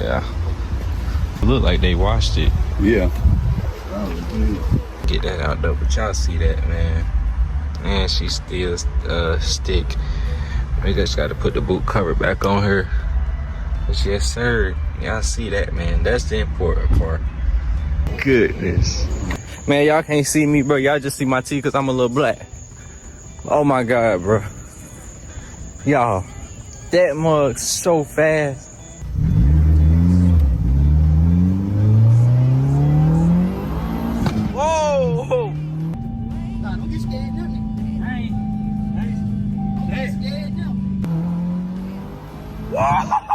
Yeah. It look like they washed it. Yeah. Get that out though, but y'all see that, man. And she still stick. We just gotta put the boot cover back on her. But yes, sir. Y'all see that, man. That's the important part. Goodness. Man, y'all can't see me, bro. Y'all just see my teeth because I'm a little black. Oh my God, bro. Y'all, that mug's so fast. Whoa! Nah, don't get scared now, nigga. I ain't scared now. Whoa!